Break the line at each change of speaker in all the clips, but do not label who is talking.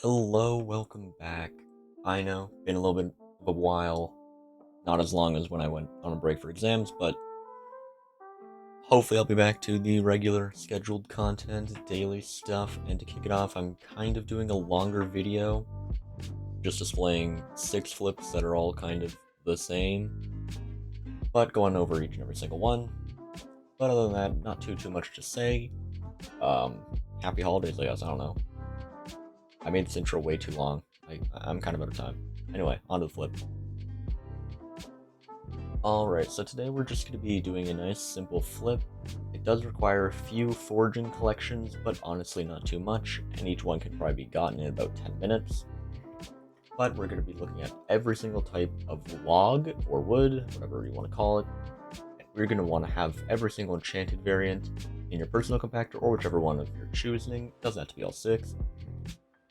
Hello, welcome back. I know, been a little bit of a while, not as long as when I went on a break for exams, but hopefully I'll be back to the regular scheduled content, daily stuff, and to kick it off, I'm kind of doing a longer video, just displaying 6 flips that are all kind of the same, but going over each and every single one. But other than that, not too much to say. Happy holidays, I guess, I don't know. I made this intro way too long. I'm kind of out of time. Anyway, on to the flip. Alright, so today we're just going to be doing a nice simple flip. It does require a few foraging collections, but honestly not too much, and each one can probably be gotten in about 10 minutes. But we're going to be looking at every single type of log, or wood, whatever you want to call it. We're going to want to have every single enchanted variant in your personal compactor, or whichever one of your choosing. It doesn't have to be all 6.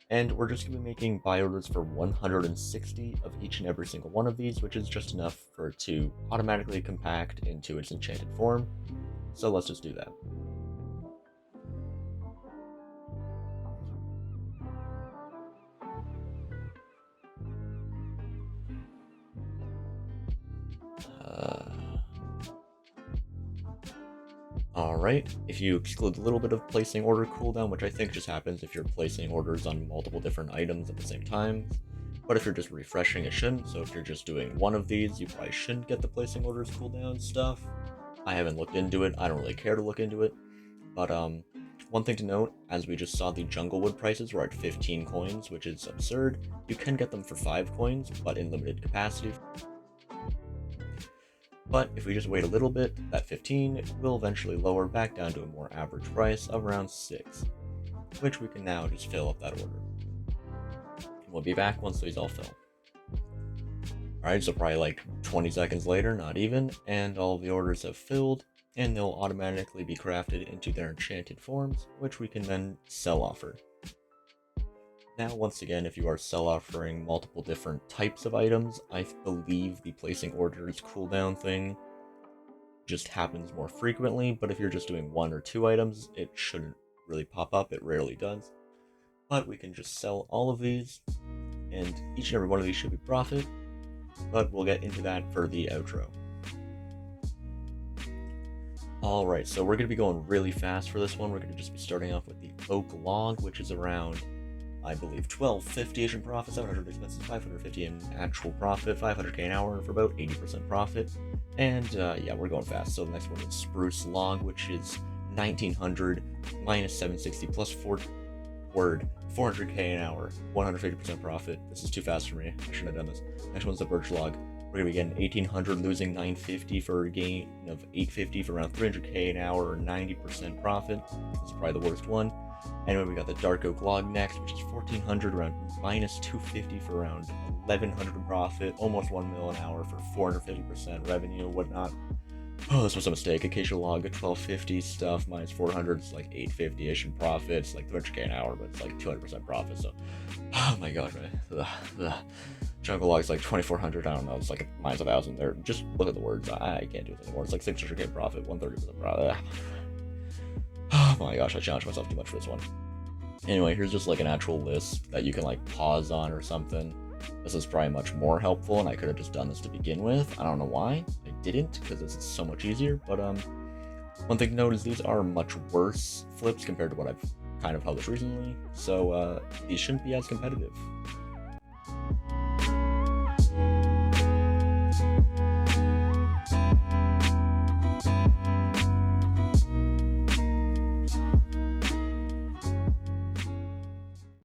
And we're just going to be making buy orders for 160 of each and every single one of these, which is just enough for it to automatically compact into its enchanted form. So let's just do that. Alright, if you exclude a little bit of placing order cooldown, which I think just happens if you're placing orders on multiple different items at the same time, but if you're just refreshing, it shouldn't. So if you're just doing one of these, you probably shouldn't get the placing orders cooldown stuff. I haven't looked into it, I don't really care to look into it, but one thing to note, as we just saw, the junglewood prices were at 15 coins, which is absurd. You can get them for 5 coins, but in limited capacity. But if we just wait a little bit, that 15 will eventually lower back down to a more average price of around 6, which we can now just fill up that order. We'll be back once these all fill. Alright, so probably like 20 seconds later, not even, and all of the orders have filled, and they'll automatically be crafted into their enchanted forms, which we can then sell offer. Now, once again, if you are sell offering multiple different types of items, I believe the placing orders cooldown thing just happens more frequently, but if you're just doing 1 or 2 items, it shouldn't really pop up, it rarely does. But we can just sell all of these, and each and every one of these should be profit, but we'll get into that for the outro. Alright, so we're going to be going really fast for this one. We're going to just be starting off with the oak log, which is around, I believe, 1250 Asian profit, 700 expenses, 550 in actual profit, 500k an hour for about 80% profit. And yeah, we're going fast. So the next one is spruce log, which is 1900 minus 760 plus 400k an hour, 150% profit. This is too fast for me. I shouldn't have done this. Next one's the birch log. We're gonna be getting 1800, losing 950 for a gain of 850 for around 300k an hour, or 90% profit. This is probably the worst one. Anyway, we got the dark oak log next, which is 1400, around minus 250 for around 1100 profit, almost 1 mil an hour for 450% revenue, whatnot. Oh, this was a mistake. Acacia log at 1250 stuff, minus 400, it's like 850-ish in profit. It's like 300k an hour, but it's like 200% profit, so, oh my god, right? The jungle log is like 2400, I don't know, it's like minus 1000 there. Just look at the words, I can't do this anymore. It's like 600k profit, 130% profit. Oh my gosh, I challenged myself too much for this one. Anyway, here's just like an actual list that you can like pause on or something. This is probably much more helpful, and I could have just done this to begin with. I don't know why I didn't, because this is so much easier. But one thing to note is these are much worse flips compared to what I've kind of published recently, so these shouldn't be as competitive.